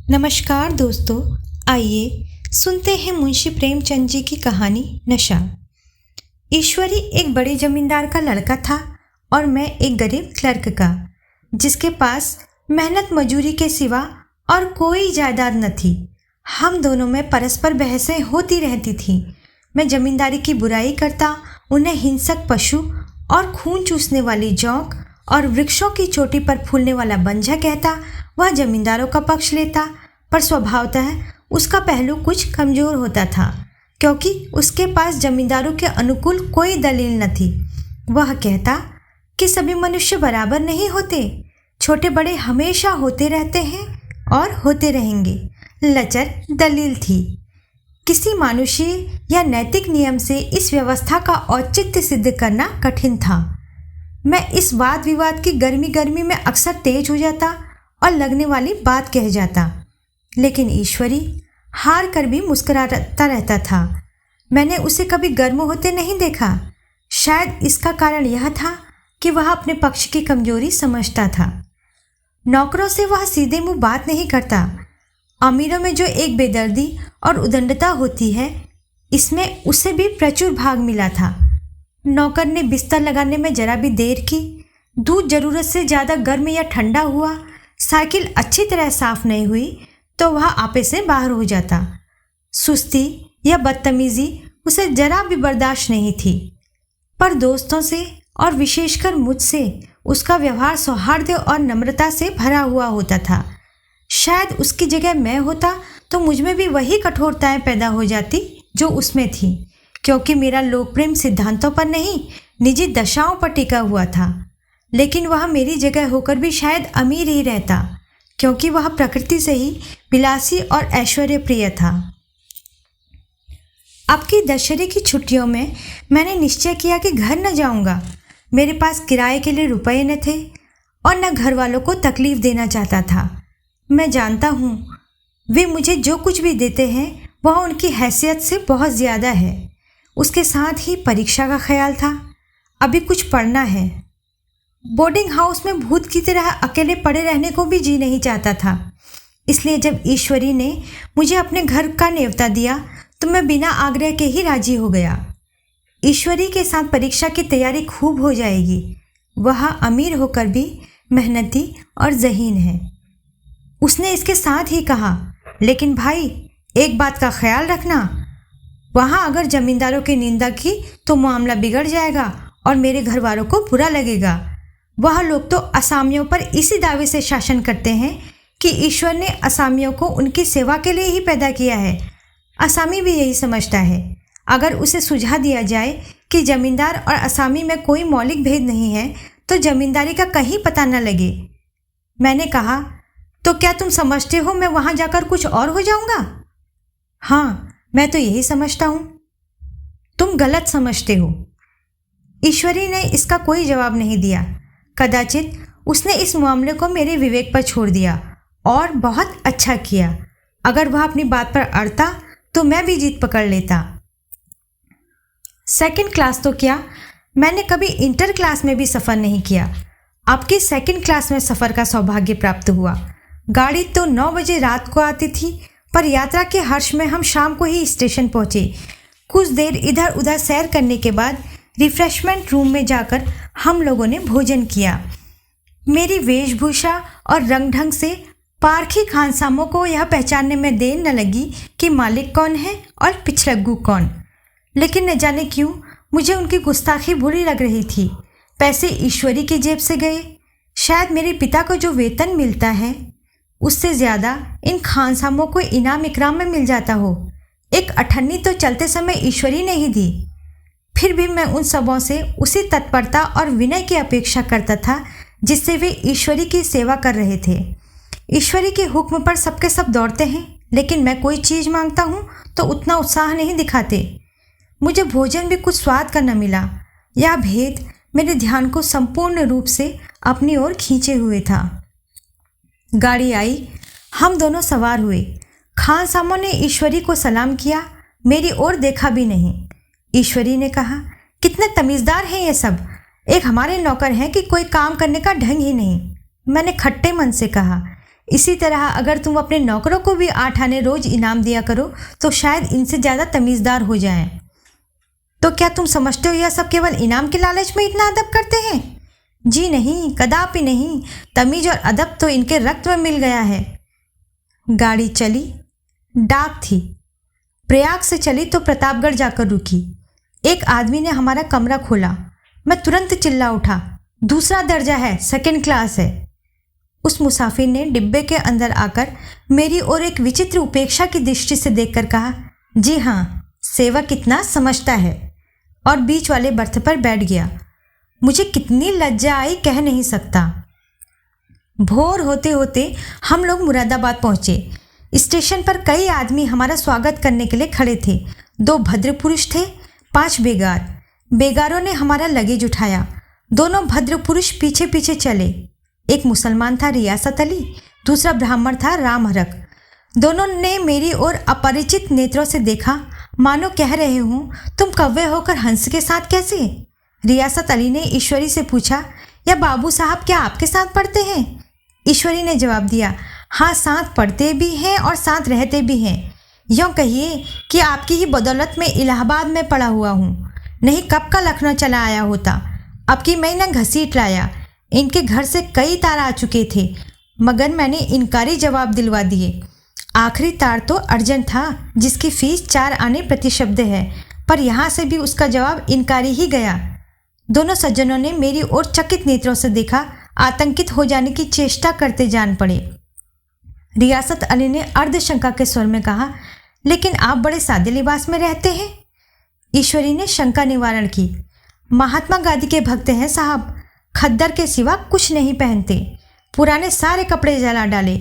नमस्कार दोस्तों, आइए सुनते हैं मुंशी प्रेमचंद जी की कहानी नशा। ईश्वरी एक बड़े जमींदार का लड़का था और मैं एक गरीब क्लर्क का, जिसके पास मेहनत मजूरी के सिवा और कोई जायदाद न थी। हम दोनों में परस्पर बहसें होती रहती थीं। मैं जमींदारी की बुराई करता, उन्हें हिंसक पशु और खून चूसने वाली जौंक और वृक्षों की चोटी पर फूलने वाला बंझा कहता। वह जमींदारों का पक्ष लेता, पर स्वभावतः उसका पहलू कुछ कमजोर होता था, क्योंकि उसके पास जमींदारों के अनुकूल कोई दलील न थी। वह कहता कि सभी मनुष्य बराबर नहीं होते, छोटे बड़े हमेशा होते रहते हैं और होते रहेंगे। लचर दलील थी। किसी मानुषीय या नैतिक नियम से इस व्यवस्था का औचित्य सिद्ध करना कठिन था। मैं इस वाद विवाद की गर्मी में अक्सर तेज हो जाता और लगने वाली बात कह जाता, लेकिन ईश्वरी हार कर भी मुस्कुराता रहता था। मैंने उसे कभी गर्म होते नहीं देखा। शायद इसका कारण यह था कि वह अपने पक्ष की कमजोरी समझता था। नौकरों से वह सीधे मुंह बात नहीं करता। अमीरों में जो एक बेदर्दी और उदंडता होती है, इसमें उसे भी प्रचुर भाग मिला था। नौकर ने बिस्तर लगाने में जरा भी देर की, दूध जरूरत से ज़्यादा गर्म या ठंडा हुआ, साइकिल अच्छी तरह साफ नहीं हुई तो वह आपे से बाहर हो जाता। सुस्ती या बदतमीजी उसे जरा भी बर्दाश्त नहीं थी। पर दोस्तों से और विशेषकर मुझसे उसका व्यवहार सौहार्द और नम्रता से भरा हुआ होता था। शायद उसकी जगह मैं होता तो मुझमें भी वही कठोरताएं पैदा हो जाती जो उसमें थी, क्योंकि मेरा लोक प्रेम सिद्धांतों पर नहीं, निजी दशाओं पर टिका हुआ था। लेकिन वह मेरी जगह होकर भी शायद अमीर ही रहता, क्योंकि वह प्रकृति से ही विलासी और ऐश्वर्य प्रिय था। अब की दशहरे की छुट्टियों में मैंने निश्चय किया कि घर न जाऊंगा। मेरे पास किराए के लिए रुपए न थे और न घर वालों को तकलीफ देना चाहता था। मैं जानता हूँ वे मुझे जो कुछ भी देते हैं वह उनकी हैसियत से बहुत ज़्यादा है। उसके साथ ही परीक्षा का ख्याल था। अभी कुछ पढ़ना है। बोर्डिंग हाउस में भूत की तरह अकेले पड़े रहने को भी जी नहीं चाहता था। इसलिए जब ईश्वरी ने मुझे अपने घर का न्योता दिया तो मैं बिना आग्रह के ही राजी हो गया। ईश्वरी के साथ परीक्षा की तैयारी खूब हो जाएगी। वह अमीर होकर भी मेहनती और ज़हीन है। उसने इसके साथ ही कहा, लेकिन भाई एक बात का ख्याल रखना, वहाँ अगर जमींदारों की निंदा की तो मामला बिगड़ जाएगा और मेरे घर वालों को बुरा लगेगा। वह लोग तो असामियों पर इसी दावे से शासन करते हैं कि ईश्वर ने असामियों को उनकी सेवा के लिए ही पैदा किया है। असामी भी यही समझता है। अगर उसे सुझा दिया जाए कि जमींदार और असामी में कोई मौलिक भेद नहीं है तो जमींदारी का कहीं पता न लगे। मैंने कहा, तो क्या तुम समझते हो मैं वहाँ जाकर कुछ और हो जाऊँगा? हाँ, मैं तो यही समझता हूँ। तुम गलत समझते हो। ईश्वरी ने इसका कोई जवाब नहीं दिया। कदाचित उसने इस मामले को मेरे विवेक पर छोड़ दिया और बहुत अच्छा किया। अगर वह अपनी बात पर अड़ता तो मैं भी जीत पकड़ लेता। सेकंड क्लास तो क्या, मैंने कभी इंटर क्लास में भी सफ़र नहीं किया। आपकी सेकंड क्लास में सफ़र का सौभाग्य प्राप्त हुआ। गाड़ी तो 9 बजे रात को आती थी, पर यात्रा के हर्ष में हम शाम को ही स्टेशन पहुँचे। कुछ देर इधर उधर सैर करने के बाद रिफ्रेशमेंट रूम में जाकर हम लोगों ने भोजन किया। मेरी वेशभूषा और रंग ढंग से पारखी खानसामों को यह पहचानने में देर न लगी कि मालिक कौन है और पिछलग्गू कौन। लेकिन न जाने क्यों मुझे उनकी गुस्ताखी बुरी लग रही थी। पैसे ईश्वरी की जेब से गए। शायद मेरे पिता को जो वेतन मिलता है उससे ज़्यादा इन खानसामों को इनाम इकराम में मिल जाता हो। एक अठन्नी तो चलते समय ईश्वरी ने ही दी। फिर भी मैं उन सबों से उसी तत्परता और विनय की अपेक्षा करता था जिससे वे ईश्वरी की सेवा कर रहे थे। ईश्वरी के हुक्म पर सबके सब दौड़ते हैं, लेकिन मैं कोई चीज़ मांगता हूँ तो उतना उत्साह नहीं दिखाते। मुझे भोजन भी कुछ स्वाद का न मिला। यह भेद मेरे ध्यान को संपूर्ण रूप से अपनी ओर खींचे हुए था। गाड़ी आई, हम दोनों सवार हुए। खानसामों ने ईश्वरी को सलाम किया, मेरी ओर देखा भी नहीं। ईश्वरी ने कहा, कितने तमीज़दार हैं ये सब। एक हमारे नौकर हैं कि कोई काम करने का ढंग ही नहीं। मैंने खट्टे मन से कहा, इसी तरह अगर तुम अपने नौकरों को भी 8 आने रोज इनाम दिया करो तो शायद इनसे ज़्यादा तमीज़दार हो जाएं। तो क्या तुम समझते हो यह सब केवल इनाम के लालच में इतना अदब करते हैं? जी नहीं, कदापि नहीं। तमीज़ और अदब तो इनके रक्त में मिल गया है। गाड़ी चली। डाक थी। प्रयाग से चली तो प्रतापगढ़ जाकर रुकी। एक आदमी ने हमारा कमरा खोला। मैं तुरंत चिल्ला उठा, दूसरा दर्जा है, 2nd क्लास है। उस मुसाफिर ने डिब्बे के अंदर आकर मेरी ओर एक विचित्र उपेक्षा की दृष्टि से देखकर कहा, जी हाँ, सेवक कितना समझता है, और बीच वाले बर्थ पर बैठ गया। मुझे कितनी लज्जा आई कह नहीं सकता। भोर होते होते हम लोग मुरादाबाद पहुँचे। स्टेशन पर कई आदमी हमारा स्वागत करने के लिए खड़े थे। 2 भद्र पुरुष थे, 5 बेगार। बेगारों ने हमारा लगेज उठाया। दोनों भद्र पुरुष पीछे पीछे चले। एक मुसलमान था रियासत अली, दूसरा ब्राह्मण था राम हरक। दोनों ने मेरी ओर अपरिचित नेत्रों से देखा, मानो कह रहे हूँ, तुम कौवे होकर हंस के साथ कैसे? रियासत अली ने ईश्वरी से पूछा, या बाबू साहब क्या आपके साथ पढ़ते हैं? ईश्वरी ने जवाब दिया, हाँ, साथ पढ़ते भी हैं और साथ रहते भी हैं। यूँ कहिए कि आपकी ही बदौलत में इलाहाबाद में पढ़ा हुआ हूँ, नहीं कब का लखनऊ चला आया होता। अब की मैं न घसीट लाया। इनके घर से कई तार आ चुके थे, मगर मैंने इनकारी जवाब दिलवा दिए। आखिरी तार तो अर्जेंट था, जिसकी फीस 4 आने प्रति शब्द है, पर यहाँ से भी उसका जवाब इनकारी ही गया। दोनों सज्जनों ने मेरी ओर चकित नेत्रों से देखा, आतंकित हो जाने की चेष्टा करते जान पड़े। रियासत अली ने अर्धशंका के स्वर में कहा, लेकिन आप बड़े सादे लिबास में रहते हैं। ईश्वरी ने शंका निवारण की, महात्मा गांधी के भक्त हैं साहब, खद्दर के सिवा कुछ नहीं पहनते। पुराने सारे कपड़े जला डाले।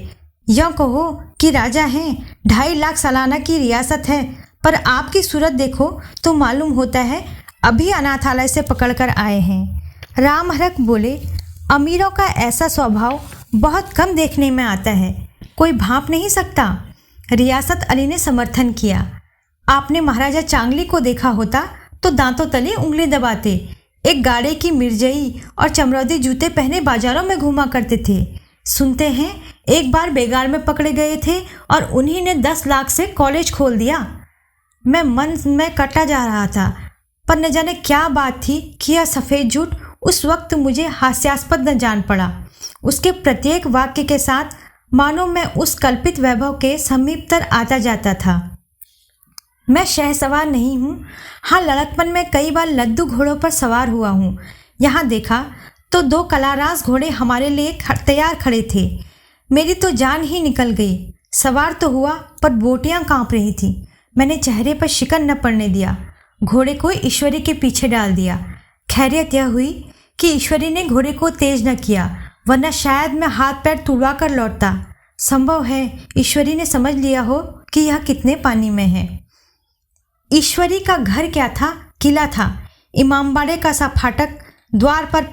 यूँ कहो कि राजा हैं, 2.5 लाख सालाना की रियासत है, पर आपकी सूरत देखो तो मालूम होता है अभी अनाथालय से पकड़कर आए हैं। राम हरक बोले, अमीरों का ऐसा स्वभाव बहुत कम देखने में आता है, कोई भांप नहीं सकता। रियासत अली ने समर्थन किया, आपने महाराजा चांगली को देखा होता तो दांतों तले उंगली दबाते। एक गाड़े की मिर्जई और चमरौदी जूते पहने बाजारों में घूमा करते थे। सुनते हैं एक बार बेगार में पकड़े गए थे और उन्हीं ने 10 लाख से कॉलेज खोल दिया। मैं मन में कटा जा रहा था, पर न जाने क्या बात थी कि यह सफ़ेद झूठ उस वक्त मुझे हास्यास्पद न जान पड़ा। उसके प्रत्येक वाक्य के साथ मानो मैं उस कल्पित वैभव के समीपतर आता जाता था। मैं शहसवार नहीं हूँ। हाँ, लड़कपन में कई बार लद्दू घोड़ों पर सवार हुआ हूँ। यहाँ देखा तो 2 कलाराज घोड़े हमारे लिए तैयार खड़े थे। मेरी तो जान ही निकल गई। सवार तो हुआ, पर बोटियाँ काँप रही थी। मैंने चेहरे पर शिकन न पड़ने दिया। घोड़े को ईश्वरी के पीछे डाल दिया। खैरियत यह हुई कि ईश्वरी ने घोड़े को तेज न किया, वरना शायद मैं हाथ पैर तुड़वा कर लौटता। संभव है ईश्वरी ने समझ लिया हो कि यह कितने पानी में है। ईश्वरी का घर क्या था? किला था। इमामबाड़े का सा फाटक, द्वार पर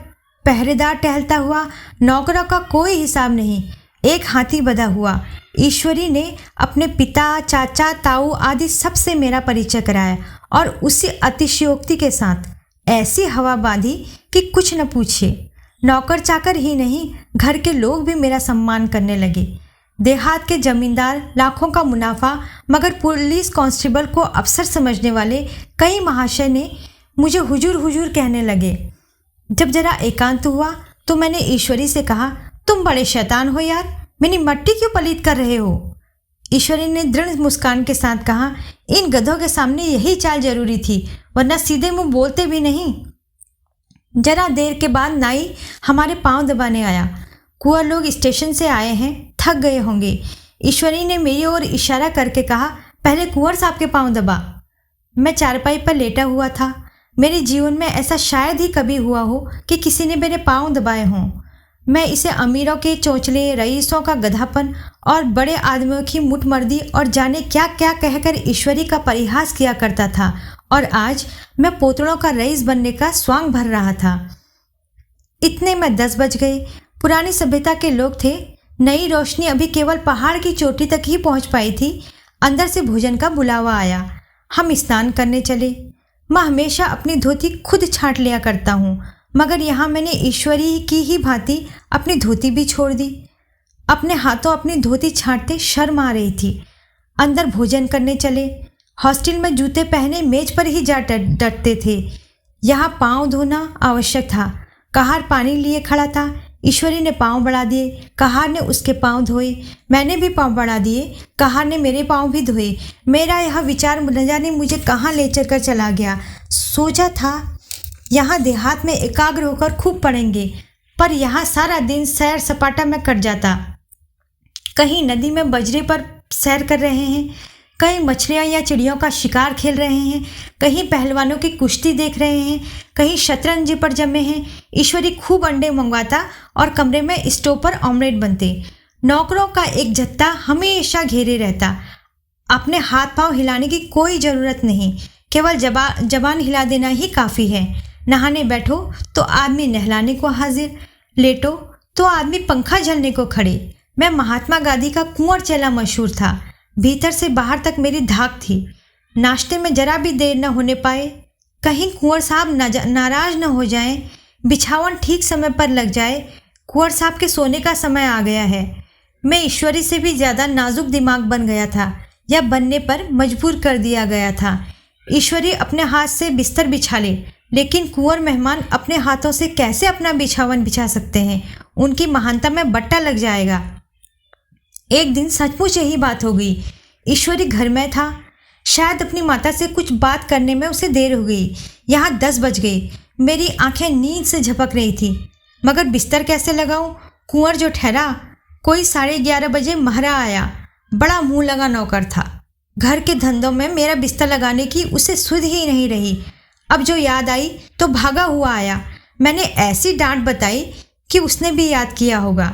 पहरेदार टहलता हुआ, नौकरों का कोई हिसाब नहीं, एक हाथी बंधा हुआ। ईश्वरी ने अपने पिता, चाचा, ताऊ आदि सबसे मेरा परिचय कराया और उसी अतिशयोक्ति के साथ ऐसी हवा बांधी कि कुछ न पूछिए। नौकर चाकर ही नहीं, घर के लोग भी मेरा सम्मान करने लगे। देहात के जमींदार, लाखों का मुनाफा मगर पुलिस कांस्टेबल को अफसर समझने वाले कई महाशय ने मुझे हुजूर हुजूर कहने लगे। जब जरा एकांत हुआ तो मैंने ईश्वरी से कहा, तुम बड़े शैतान हो यार, मेरी मट्टी क्यों पलीत कर रहे हो? ईश्वरी ने दृढ़ मुस्कान के साथ कहा, इन गधों के सामने यही चाल जरूरी थी, वरना सीधे मुंह बोलते भी नहीं। जरा देर के बाद नाई हमारे पांव दबाने आया। कुंवर लोग स्टेशन से आए हैं, थक गए होंगे। ईश्वरी ने मेरी ओर इशारा करके कहा, पहले कुंवर साहब के पांव दबा। मैं चारपाई पर लेटा हुआ था। मेरे जीवन में ऐसा शायद ही कभी हुआ हो कि किसी ने मेरे पांव दबाए हों। मैं इसे अमीरों के चोंचले, रईसों का गधापन और बड़े आदमियों की मुठमर्दी और जाने क्या क्या कहकर ईश्वरी का परिहास किया करता था, और आज मैं पोतड़ों का रईस बनने का स्वांग भर रहा था। इतने में 10 बज गए। पुरानी सभ्यता के लोग थे। नई रोशनी अभी केवल पहाड़ की चोटी तक ही पहुंच पाई थी। अंदर से भोजन का बुलावा आया। हम स्नान करने चले। मैं हमेशा अपनी धोती खुद छांट लिया करता हूँ, मगर यहाँ मैंने ईश्वरी की ही भांति अपनी धोती भी छोड़ दी। अपने हाथों अपनी धोती छांटते शर्म आ रही थी। अंदर भोजन करने चले। हॉस्टल में जूते पहने मेज पर ही जा डटते थे। यहाँ पाँव धोना आवश्यक था। कहार पानी लिए खड़ा था। ईश्वरी ने पाँव बढ़ा दिए, कहार ने उसके पाँव धोए। मैंने भी पाँव बढ़ा दिए, कहार ने मेरे पाँव भी धोए। मेरा यह विचार न जाने मुझे कहाँ ले चलकर चला गया। सोचा था यहाँ देहात में एकाग्र होकर खूब पढ़ेंगे, पर यहाँ सारा दिन सैर सपाटा में कट जाता। कहीं नदी में बजरे पर सैर कर रहे हैं, कहीं मछलियाँ या चिड़ियों का शिकार खेल रहे हैं, कहीं पहलवानों की कुश्ती देख रहे हैं, कहीं शतरंज पर जमे हैं। ईश्वरी खूब अंडे मंगवाता और कमरे में स्टोव पर ऑमलेट बनते। नौकरों का एक जत्था हमेशा घेरे रहता। अपने हाथ पांव हिलाने की कोई ज़रूरत नहीं, केवल जबान हिला देना ही काफ़ी है। नहाने बैठो तो आदमी नहलाने को हाजिर, लेटो तो आदमी पंखा झलने को खड़े। मैं महात्मा गांधी का कुंवर चेला मशहूर था। भीतर से बाहर तक मेरी धाक थी। नाश्ते में जरा भी देर न होने पाए, कहीं कुंवर साहब नाराज न हो जाएं, बिछावन ठीक समय पर लग जाए। कुंवर साहब के सोने का समय आ गया है। मैं ईश्वरी से भी ज़्यादा नाजुक दिमाग बन गया था, या बनने पर मजबूर कर दिया गया था। ईश्वरी अपने हाथ से बिस्तर बिछा ले, लेकिन कुंवर मेहमान अपने हाथों से कैसे अपना बिछावन बिछा सकते हैं? उनकी महानता में बट्टा लग जाएगा। एक दिन सचमुच यही बात हो गई। ईश्वरी घर में था। शायद अपनी माता से कुछ बात करने में उसे देर हो गई। यहाँ 10 बज गई। मेरी आंखें नींद से झपक रही थी, मगर बिस्तर कैसे लगाऊं? कुंवर जो ठहरा, कोई 11:30 बजे महरा आया। बड़ा मुंह लगा नौकर था। घर के धंधों में मेरा बिस्तर लगाने की उसे सुध ही नहीं रही। अब जो याद आई तो भागा हुआ आया। मैंने ऐसी डांट बताई कि उसने भी याद किया होगा।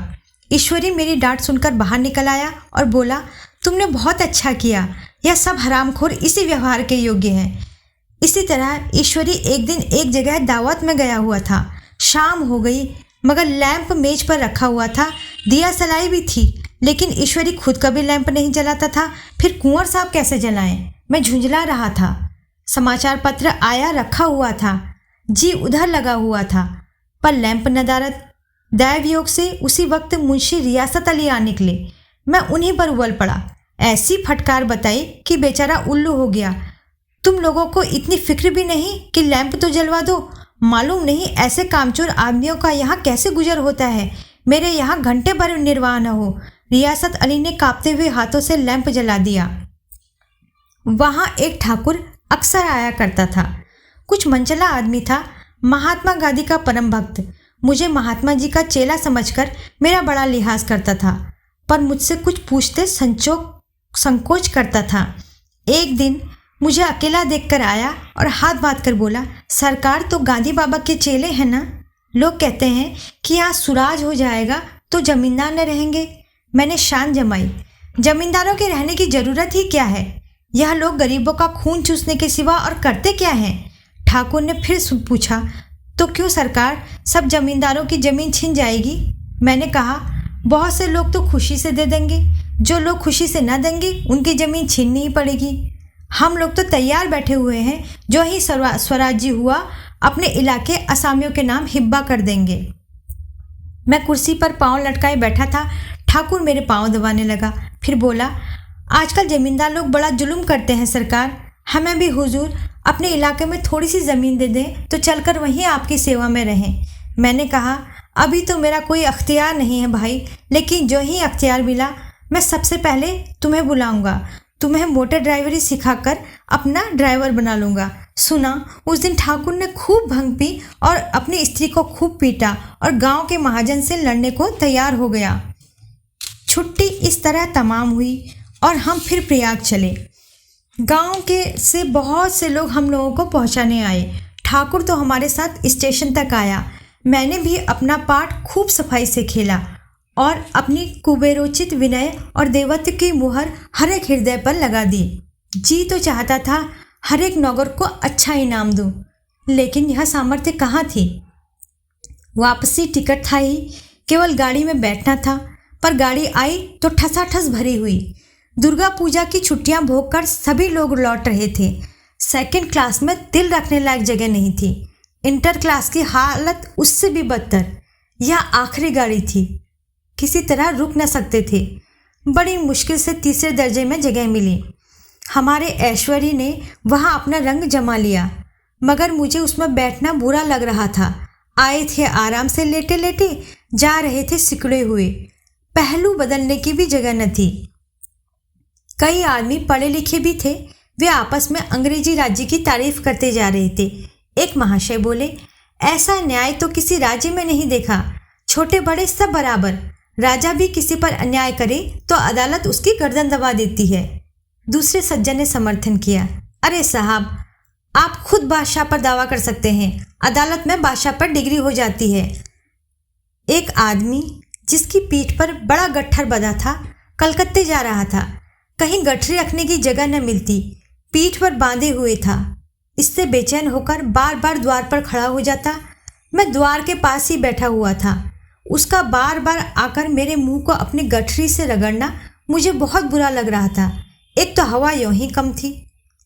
ईश्वरी मेरी डांट सुनकर बाहर निकल आया और बोला, तुमने बहुत अच्छा किया। यह सब हरामखोर इसी व्यवहार के योग्य हैं। इसी तरह ईश्वरी एक दिन एक जगह दावत में गया हुआ था। शाम हो गई, मगर लैंप मेज पर रखा हुआ था। दिया सलाई भी थी, लेकिन ईश्वरी खुद कभी लैंप नहीं जलाता था। फिर कुंवर साहब कैसे जलाएं? मैं झुंझला रहा था। समाचार पत्र आया रखा हुआ था। जी उधर लगा हुआ था, पर लैंप नदारद। दैवयोग से उसी वक्त मुंशी रियासत अली आ निकले। मैं उन्हीं पर उबल पड़ा। ऐसी फटकार बताई कि बेचारा उल्लू हो गया। तुम लोगों को इतनी फिक्र भी नहीं कि लैंप तो जलवा दो? मालूम नहीं ऐसे कामचोर आदमियों का यहाँ कैसे गुजर होता है। मेरे यहाँ घंटे भर निर्वाह न हो। रियासत अली ने कांपते हुए हाथों से लैंप जला दिया। वहाँ एक ठाकुर अक्सर आया करता था। कुछ मनचला आदमी था, महात्मा गांधी का परम भक्त। मुझे महात्मा जी का चेला समझकर मेरा बड़ा लिहाज करता था, पर मुझसे कुछ पूछते संकोच करता था। एक दिन मुझे अकेला देखकर आया और हाथ बांध कर बोला, सरकार तो गांधी बाबा के चेले हैं ना? लोग कहते हैं कि यहाँ सुराज हो जाएगा तो जमींदार न रहेंगे। मैंने शान जमाई, जमींदारों के रहने की जरूरत ही क्या है? यह लोग गरीबों का खून चूसने के सिवा और करते क्या हैं? ठाकुर ने फिर पूछा, तो क्यों सरकार, सब जमींदारों की जमीन छिन जाएगी? मैंने कहा, बहुत से लोग तो खुशी से दे देंगे। जो लोग खुशी से न देंगे उनकी जमीन छीननी ही पड़ेगी। हम लोग तो तैयार बैठे हुए हैं, जो ही स्वराज्य हुआ अपने इलाके असामियों के नाम हिब्बा कर देंगे। मैं कुर्सी पर पाँव लटकाए बैठा था। ठाकुर मेरे पाँव दबाने लगा, फिर बोला, आजकल जमींदार लोग बड़ा जुल्म करते हैं सरकार। हमें भी हुजूर अपने इलाके में थोड़ी सी ज़मीन दे दें तो चलकर वहीं आपकी सेवा में रहें। मैंने कहा, अभी तो मेरा कोई अख्तियार नहीं है भाई, लेकिन जो ही अख्तियार मिला मैं सबसे पहले तुम्हें बुलाऊंगा। तुम्हें मोटर ड्राइवरी सिखाकर अपना ड्राइवर बना लूँगा। सुना, उस दिन ठाकुर ने खूब भंग पी और अपनी स्त्री को खूब पीटा और गांव के महाजन से लड़ने को तैयार हो गया। छुट्टी इस तरह तमाम हुई और हम फिर प्रयाग चले। गांव के से बहुत से लोग हम लोगों को पहुंचाने आए। ठाकुर तो हमारे साथ स्टेशन तक आया। मैंने भी अपना पार्ट खूब सफाई से खेला और अपनी कुबेरोचित विनय और देवत्व की मुहर हर एक हृदय पर लगा दी। जी तो चाहता था हर एक नौकर को अच्छा इनाम दूं, लेकिन यह सामर्थ्य कहाँ थी। वापसी टिकट था ही, केवल गाड़ी में बैठना था, पर गाड़ी आई तो ठसाठस भरी हुई। दुर्गा पूजा की छुट्टियां भोगकर सभी लोग लौट रहे थे। सेकंड क्लास में दिल रखने लायक जगह नहीं थी। इंटर क्लास की हालत उससे भी बदतर। यह आखिरी गाड़ी थी। किसी तरह रुक न सकते थे। बड़ी मुश्किल से तीसरे दर्जे में जगह मिली। हमारे ऐश्वर्य ने वहाँ अपना रंग जमा लिया, मगर मुझे उसमें बैठना बुरा लग रहा था। आए थे आराम से लेटे लेटे, जा रहे थे सिकुड़े हुए। पहलू बदलने की भी जगह न थी। कई आदमी पढ़े लिखे भी थे। वे आपस में अंग्रेजी राज्य की तारीफ करते जा रहे थे। एक महाशय बोले, ऐसा न्याय तो किसी राज्य में नहीं देखा। छोटे बड़े सब बराबर। राजा भी किसी पर अन्याय करे तो अदालत उसकी गर्दन दबा देती है। दूसरे सज्जन ने समर्थन किया, अरे साहब, आप खुद बादशाह पर दावा कर सकते हैं, अदालत में बादशाह पर डिग्री हो जाती है। एक आदमी जिसकी पीठ पर बड़ा गट्ठर बंधा था, कलकत्ते जा रहा था। कहीं गठरी रखने की जगह न मिलती, पीठ पर बांधे हुए था। इससे बेचैन होकर बार बार द्वार पर खड़ा हो जाता। मैं द्वार के पास ही बैठा हुआ था। उसका बार बार आकर मेरे मुंह को अपनी गठरी से रगड़ना मुझे बहुत बुरा लग रहा था। एक तो हवा यूं ही कम थी,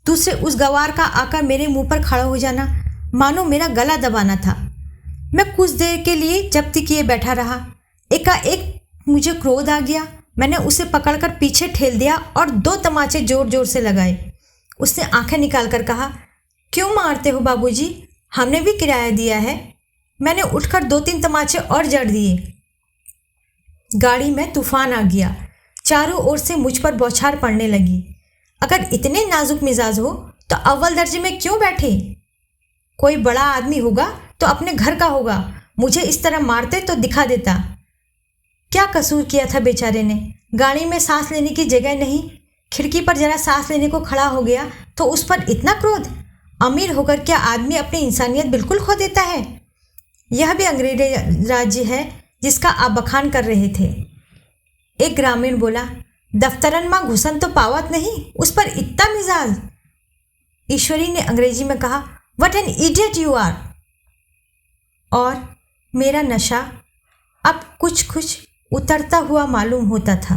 दूसरे उस गवार का आकर मेरे मुंह पर खड़ा हो जाना मानो मेरा गला दबाना था। मैं कुछ देर के लिए जब्ती किए बैठा रहा। एकाएक मुझे क्रोध आ गया। मैंने उसे पकड़कर पीछे ठेल दिया और 2 तमाचे जोर जोर से लगाए। उसने आंखें निकालकर कहा, क्यों मारते हो बाबूजी? हमने भी किराया दिया है। मैंने उठकर 2-3 तमाचे और जड़ दिए। गाड़ी में तूफान आ गया। चारों ओर से मुझ पर बौछार पड़ने लगी। अगर इतने नाजुक मिजाज हो तो अव्वल दर्जे में क्यों बैठे? कोई बड़ा आदमी होगा तो अपने घर का होगा। मुझे इस तरह मारते तो दिखा देता। क्या कसूर किया था बेचारे ने? गाड़ी में सांस लेने की जगह नहीं, खिड़की पर जरा सांस लेने को खड़ा हो गया तो उस पर इतना क्रोध? अमीर होकर क्या आदमी अपनी इंसानियत बिल्कुल खो देता है? यह भी अंग्रेजी राज्य है जिसका आप बखान कर रहे थे। एक ग्रामीण बोला, दफ्तरन माँ घुसन तो पावत नहीं, उस पर इतना मिजाज। ईश्वरी ने अंग्रेजी में कहा, what an idiot you are. और मेरा नशा अब कुछ कुछ उतरता हुआ मालूम होता था।